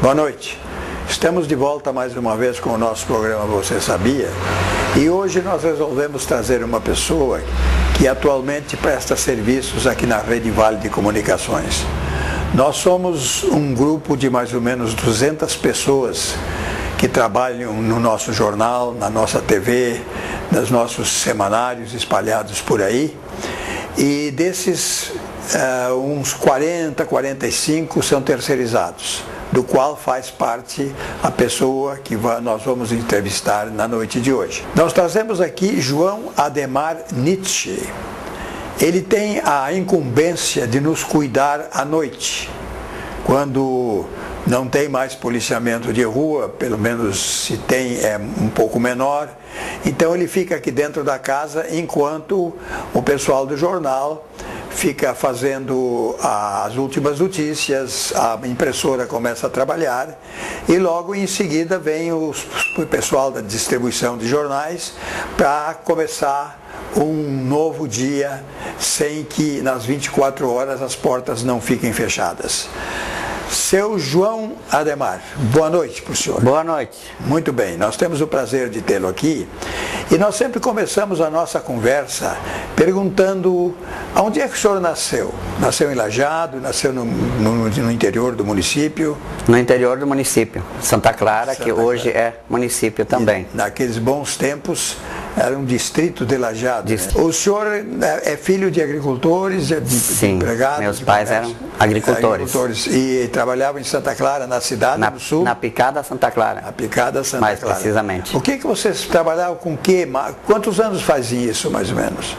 Boa noite. Estamos de volta mais uma vez com o nosso programa Você Sabia? E hoje nós resolvemos trazer uma pessoa que atualmente presta serviços aqui na Rede Vale de Comunicações. Nós somos um grupo de mais ou menos 200 pessoas que trabalham no nosso jornal, na nossa TV, nos nossos semanários espalhados por aí. E desses, uns 40, 45 são terceirizados, do qual faz parte a pessoa que nós vamos entrevistar na noite de hoje. Nós trazemos aqui João Ademar Nietzsche. Ele tem a incumbência de nos cuidar à noite, quando não tem mais policiamento de rua, pelo menos se tem é um pouco menor. Então ele fica aqui dentro da casa enquanto o pessoal do jornal fica fazendo as últimas notícias, a impressora começa a trabalhar e logo em seguida vem o pessoal da distribuição de jornais para começar um novo dia sem que nas 24 horas as portas não fiquem fechadas. Seu João Ademar, boa noite para o senhor. Boa noite. Muito bem, nós temos o prazer de tê-lo aqui e nós sempre começamos a nossa conversa perguntando aonde é que o senhor nasceu? Nasceu em Lajeado, nasceu no interior do município? No interior do município, Santa Clara, que hoje é município também. E, naqueles bons tempos era um distrito de Lajeado. Né? O senhor é filho de agricultores, de Sim, empregados? Meus pais eram agricultores. E trabalhavam em Santa Clara, na cidade do Sul? Na Picada Santa Clara. Na Picada Santa mais Clara. Mais precisamente. O que vocês trabalhavam com o quê? Quantos anos faziam isso, mais ou menos?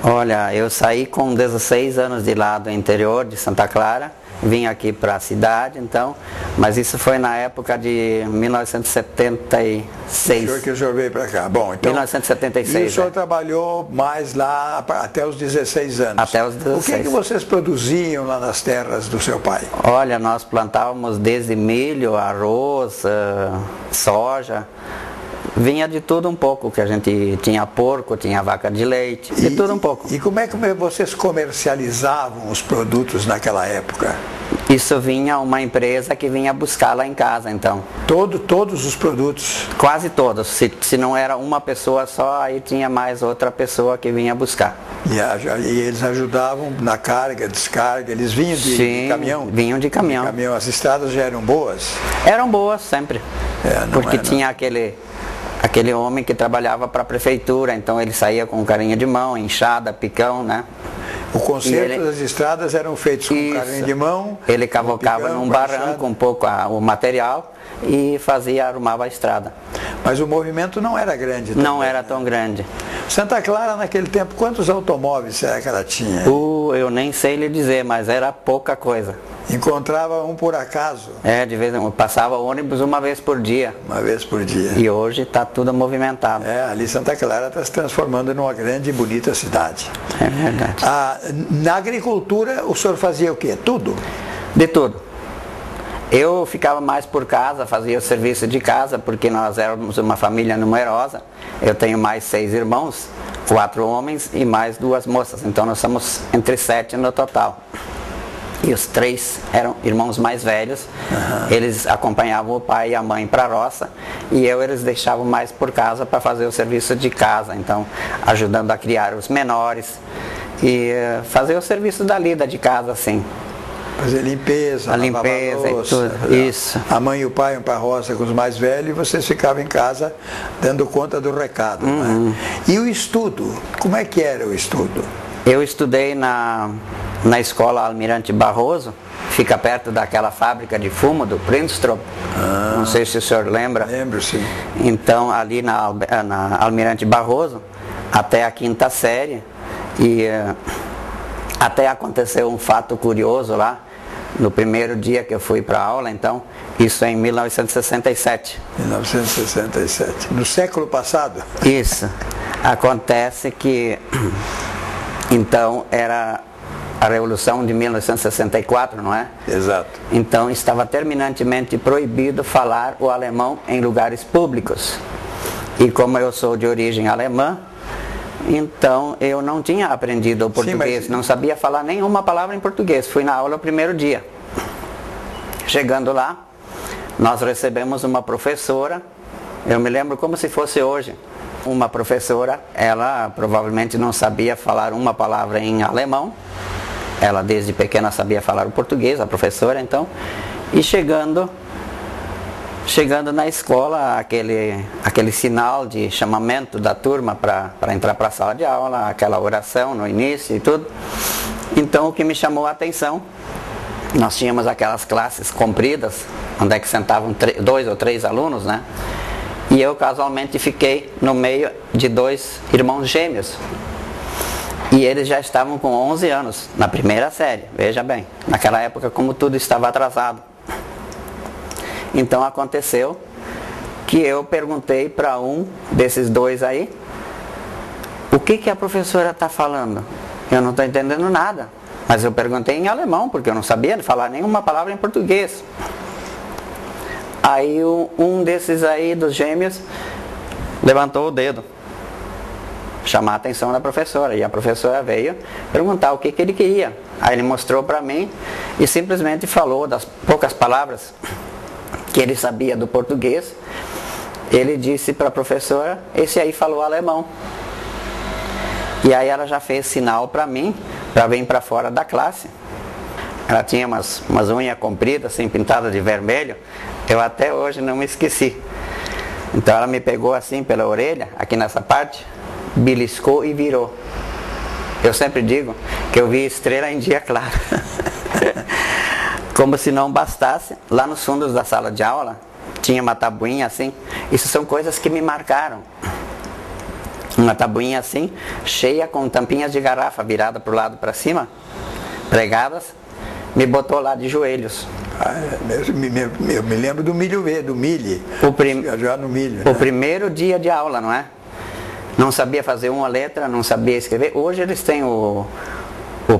Olha, eu saí com 16 anos de lá do interior de Santa Clara. Vim aqui para a cidade, então, mas isso foi na época de 1976. O senhor que o senhor veio para cá. Bom, então, 1976. E o senhor trabalhou mais lá até os 16 anos. Até os 16. O que vocês produziam lá nas terras do seu pai? Olha, nós plantávamos desde milho, arroz, soja. Vinha de tudo um pouco, que a gente tinha porco, tinha vaca de leite, de tudo um pouco. E como é que vocês comercializavam os produtos naquela época? Isso vinha uma empresa que vinha buscar lá em casa, então. Todos os produtos? Quase todos. Se não era uma pessoa só, aí tinha mais outra pessoa que vinha buscar. E eles ajudavam na carga, descarga, eles vinham de caminhão? Vinham de caminhão. As estradas já eram boas? Eram boas sempre, porque tinha aquele homem que trabalhava para a prefeitura, então ele saía com carinha de mão, enxada, picão, né? O conserto das estradas eram feitos com carinha de mão? Ele cavocava num barranco um pouco o material e arrumava a estrada. Mas o movimento não era grande também, não era tão grande. Santa Clara, naquele tempo, quantos automóveis será que ela tinha? Eu nem sei lhe dizer, mas era pouca coisa. Encontrava um por acaso? De vez em quando. Passava ônibus uma vez por dia. Uma vez por dia. E hoje está tudo movimentado. Ali Santa Clara está se transformando numa grande e bonita cidade. É verdade. Na agricultura, o senhor fazia o quê? Tudo? De tudo. Eu ficava mais por casa, fazia o serviço de casa, porque nós éramos uma família numerosa. Eu tenho mais 6 irmãos, 4 homens e mais 2 moças. Então nós somos entre 7 no total. E os 3 eram irmãos mais velhos. Eles acompanhavam o pai e a mãe para a roça. E eles deixavam mais por casa para fazer o serviço de casa. Então, ajudando a criar os menores. E fazer o serviço da lida de casa, assim. Fazer limpeza, a limpeza louça, e tudo. Isso. A mãe e o pai iam para a roça com os mais velhos e vocês ficavam em casa dando conta do recado. Né? E o estudo? Como é que era o estudo? Eu estudei na escola Almirante Barroso, fica perto daquela fábrica de fumo do Prinstrup. Não sei se o senhor lembra. Lembro, sim. Então, ali na Almirante Barroso, até a 5ª série, e até aconteceu um fato curioso lá, no primeiro dia que eu fui para a aula, então, isso é em 1967. 1967, no século passado? Isso. Acontece que, então, era a Revolução de 1964, não é? Exato. Então, estava terminantemente proibido falar o alemão em lugares públicos. E como eu sou de origem alemã, então eu não tinha aprendido o português, não sabia falar nenhuma palavra em português. Fui na aula o primeiro dia. Chegando lá, nós recebemos uma professora, eu me lembro como se fosse hoje. Uma professora, ela provavelmente não sabia falar uma palavra em alemão, ela desde pequena sabia falar o português, a professora então, e chegando na escola, aquele sinal de chamamento da turma para entrar para a sala de aula, aquela oração no início e tudo. Então o que me chamou a atenção, nós tínhamos aquelas classes compridas, onde é que sentavam 2 ou 3 alunos, né? E eu casualmente fiquei no meio de 2 irmãos gêmeos. E eles já estavam com 11 anos, na primeira série, veja bem. Naquela época, como tudo estava atrasado. Então aconteceu que eu perguntei para um desses 2 aí, o que a professora está falando? Eu não estou entendendo nada. Mas eu perguntei em alemão, porque eu não sabia falar nenhuma palavra em português. Aí um desses aí dos gêmeos levantou o dedo, chamar a atenção da professora, e a professora veio perguntar o que ele queria. Aí ele mostrou para mim e simplesmente falou das poucas palavras que ele sabia do português. Ele disse para a professora, esse aí falou alemão. E aí ela já fez sinal para mim, para vir para fora da classe. Ela tinha umas unhas compridas, assim, pintadas de vermelho. Eu até hoje não me esqueci. Então ela me pegou assim pela orelha, aqui nessa parte, beliscou e virou. Eu sempre digo que eu vi estrela em dia claro. Como se não bastasse, lá nos fundos da sala de aula, tinha uma tabuinha assim. Isso são coisas que me marcaram. Uma tabuinha assim, cheia com tampinhas de garrafa virada para o lado para cima, pregadas, me botou lá de joelhos. Eu me lembro do milho verde, do milho. Já no milho. O primeiro dia de aula, não é? Não sabia fazer uma letra, não sabia escrever. Hoje eles têm o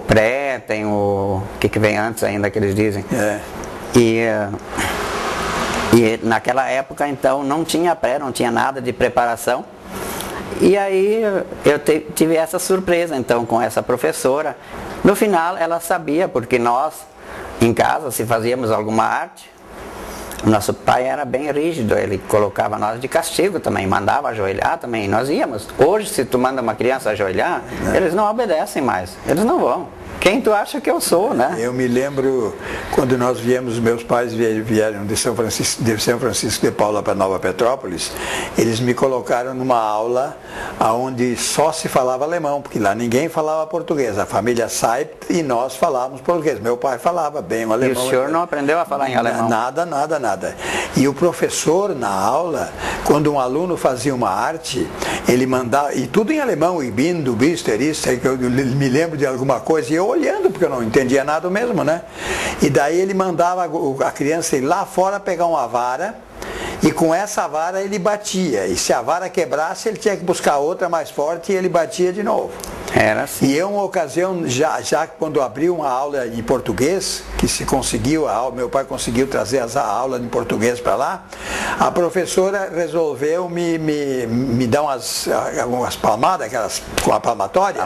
pré, tem o que vem antes ainda que eles dizem. É. E naquela época então não tinha pré, não tinha nada de preparação. E aí eu tive essa surpresa então com essa professora. No final ela sabia, porque nós em casa, se fazíamos alguma arte, nosso pai era bem rígido, ele colocava nós de castigo também, mandava ajoelhar também, nós íamos. Hoje, se tu manda uma criança ajoelhar, eles não obedecem mais, eles não vão. Quem tu acha que eu sou, né? Eu me lembro quando nós viemos, meus pais vieram de São Francisco de Paula para Nova Petrópolis, eles me colocaram numa aula onde só se falava alemão, porque lá ninguém falava português. A família Saipt e nós falávamos português. Meu pai falava bem o alemão. E o senhor não aprendeu a falar em alemão? Nada. E o professor na aula, quando um aluno fazia uma arte, ele mandava, e tudo em alemão, e bindo, bister, isso, que eu me lembro de alguma coisa, e eu olhando, porque eu não entendia nada mesmo, né? E daí ele mandava a criança ir lá fora pegar uma vara, e com essa vara ele batia. E se a vara quebrasse, ele tinha que buscar outra mais forte e ele batia de novo. Era assim. E uma ocasião, já quando abriu uma aula de português, que se conseguiu, meu pai conseguiu trazer a aula de português para lá, a professora resolveu me dar umas palmadas, aquelas com a palmatória.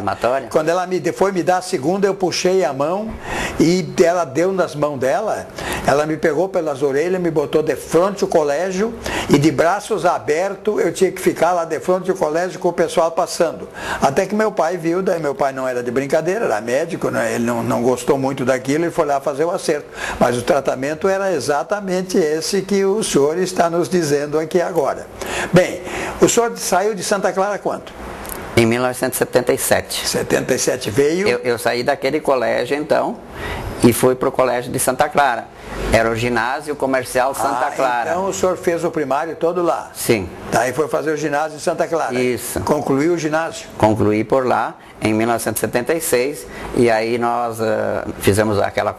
Quando ela foi me dar a segunda, eu puxei a mão e ela deu nas mãos dela, ela me pegou pelas orelhas, me botou de frente ao colégio e de braços abertos eu tinha que ficar lá de frente ao colégio com o pessoal passando. Até que meu pai viu, daí meu pai não era de brincadeira, era médico, né? Ele não gostou muito daquilo e foi lá fazer o acerto. Mas o tratamento era exatamente esse que o senhor está nos dizendo aqui agora. Bem, o senhor saiu de Santa Clara quando? Em 1977. 77 veio? Eu saí daquele colégio então e fui para o colégio de Santa Clara. Era o ginásio comercial Santa Clara. Então o senhor fez o primário todo lá? Sim. Daí foi fazer o ginásio em Santa Clara? Isso. Concluiu o ginásio? Concluí por lá em 1976 e aí nós fizemos aquela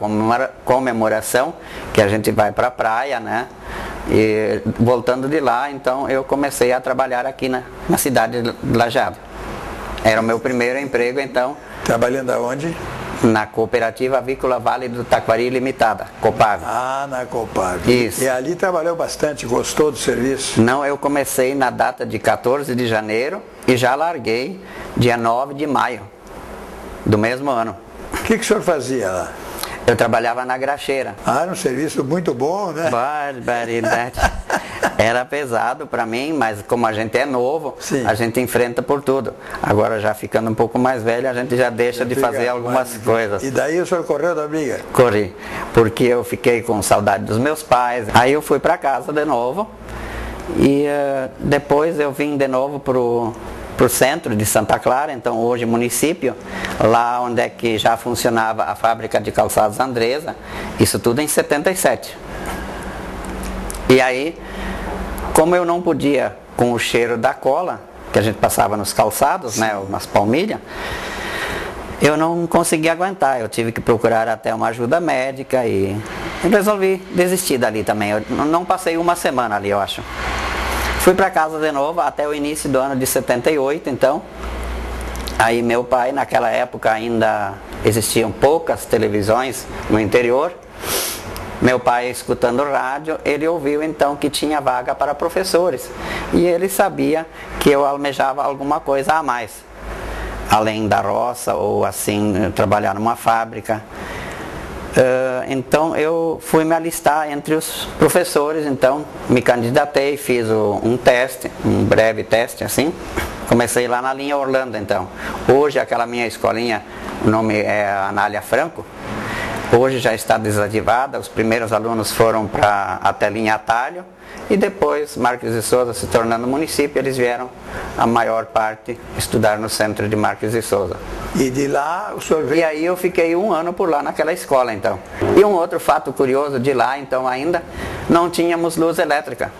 comemoração que a gente vai para a praia, né? E voltando de lá, então eu comecei a trabalhar aqui na cidade de Lajeado. Era o meu primeiro emprego, então. Trabalhando aonde? Na Cooperativa Avícola Vale do Taquari Limitada, Copag. Ah, na Copag. Isso. E ali trabalhou bastante, gostou do serviço? Não, eu comecei na data de 14 de janeiro e já larguei dia 9 de maio do mesmo ano. O que o senhor fazia lá? Eu trabalhava na graxeira. Ah, era um serviço muito bom, né? Barbaridade. Era pesado para mim, mas como a gente é novo, Sim. a gente enfrenta por tudo. Agora já ficando um pouco mais velho, a gente já deixa de fazer algumas coisas. E daí o senhor correu da briga? Corri, porque eu fiquei com saudade dos meus pais. Aí eu fui para casa de novo e depois eu vim de novo pro centro de Santa Clara, então hoje município, lá onde é que já funcionava a fábrica de calçados Andresa, isso tudo em 77. E aí, como eu não podia com o cheiro da cola, que a gente passava nos calçados, né, umas palmilhas, eu não consegui aguentar, eu tive que procurar até uma ajuda médica e resolvi desistir dali também. Eu não passei uma semana ali, eu acho. Fui para casa de novo até o início do ano de 78, então. Aí meu pai, naquela época ainda existiam poucas televisões no interior. Meu pai, escutando rádio, ele ouviu então que tinha vaga para professores. E ele sabia que eu almejava alguma coisa a mais. Além da roça ou assim, trabalhar numa fábrica. Então eu fui me alistar entre os professores, então me candidatei, fiz um teste, um breve teste assim. Comecei lá na linha Orlando então. Hoje aquela minha escolinha, o nome é Anália Franco, hoje já está desativada, os primeiros alunos foram para até a linha Atalho e depois Marques de Souza se tornando município, eles vieram a maior parte estudar no centro de Marques de Souza. E de lá o senhor veio? E aí eu fiquei 1 ano por lá naquela escola então. E um outro fato curioso de lá então ainda, não tínhamos luz elétrica.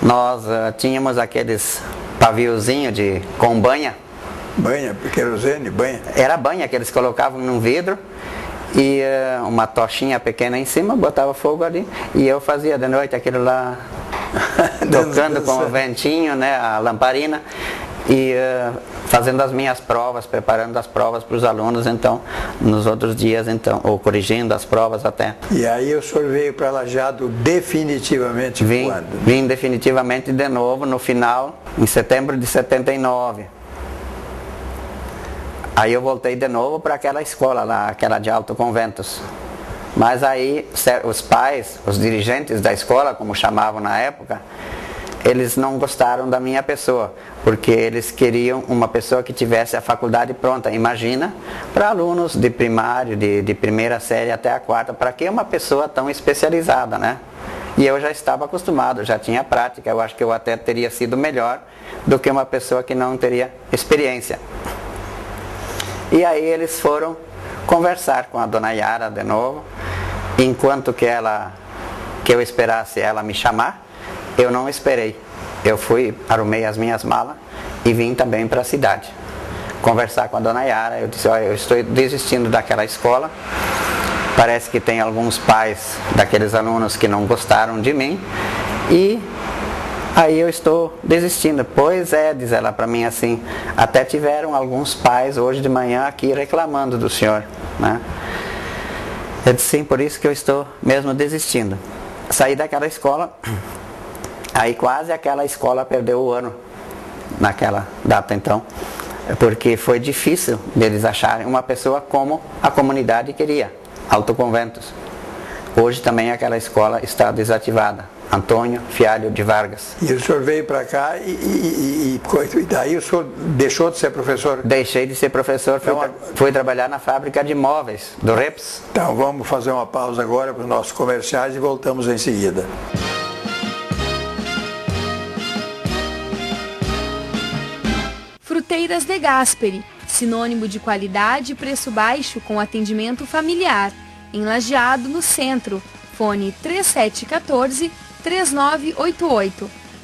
Nós tínhamos aqueles paviozinhos com banha. Banha, querosene, banha? Era banha que eles colocavam num vidro e uma tochinha pequena em cima, botava fogo ali e eu fazia de noite aquilo lá tocando com o ventinho, né, a lamparina e fazendo as minhas provas, preparando as provas para os alunos então, nos outros dias então, ou corrigindo as provas até. E aí o senhor veio para Lajeado definitivamente quando? Vim definitivamente de novo no final, em setembro de 79. Aí eu voltei de novo para aquela escola lá, aquela de Alto Conventos. Mas aí os pais, os dirigentes da escola, como chamavam na época, eles não gostaram da minha pessoa, porque eles queriam uma pessoa que tivesse a faculdade pronta. Imagina, para alunos de primário, de primeira série até a quarta, para que uma pessoa tão especializada, né? E eu já estava acostumado, já tinha prática, eu acho que eu até teria sido melhor do que uma pessoa que não teria experiência. E aí eles foram conversar com a dona Yara de novo, enquanto que eu esperasse ela me chamar, eu não esperei. Eu fui, arrumei as minhas malas e vim também para a cidade conversar com a dona Yara. Eu disse, olha, eu estou desistindo daquela escola, parece que tem alguns pais daqueles alunos que não gostaram de mim e aí eu estou desistindo. Pois é, diz ela para mim assim, até tiveram alguns pais hoje de manhã aqui reclamando do senhor, né? Eu disse, sim, por isso que eu estou mesmo desistindo. Saí daquela escola, aí quase aquela escola perdeu o ano naquela data então, porque foi difícil deles acharem uma pessoa como a comunidade queria, Alto Conventos. Hoje também aquela escola está desativada. Antônio Fialho de Vargas. E o senhor veio para cá e daí o senhor deixou de ser professor? Deixei de ser professor, fui trabalhar na fábrica de móveis do Reps. Então vamos fazer uma pausa agora para os nossos comerciais e voltamos em seguida. Fruteiras de Gasperi, sinônimo de qualidade e preço baixo com atendimento familiar. Em Lajeado, no centro. Fone 3714-3988.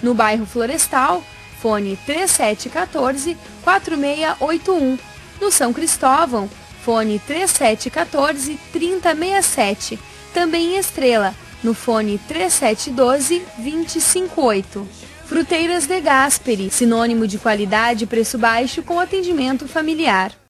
No bairro Florestal, fone 3714-4681. No São Cristóvão, fone 3714-3067. Também em Estrela, no fone 3712-258. Fruteiras de Gasperi, sinônimo de qualidade e preço baixo com atendimento familiar.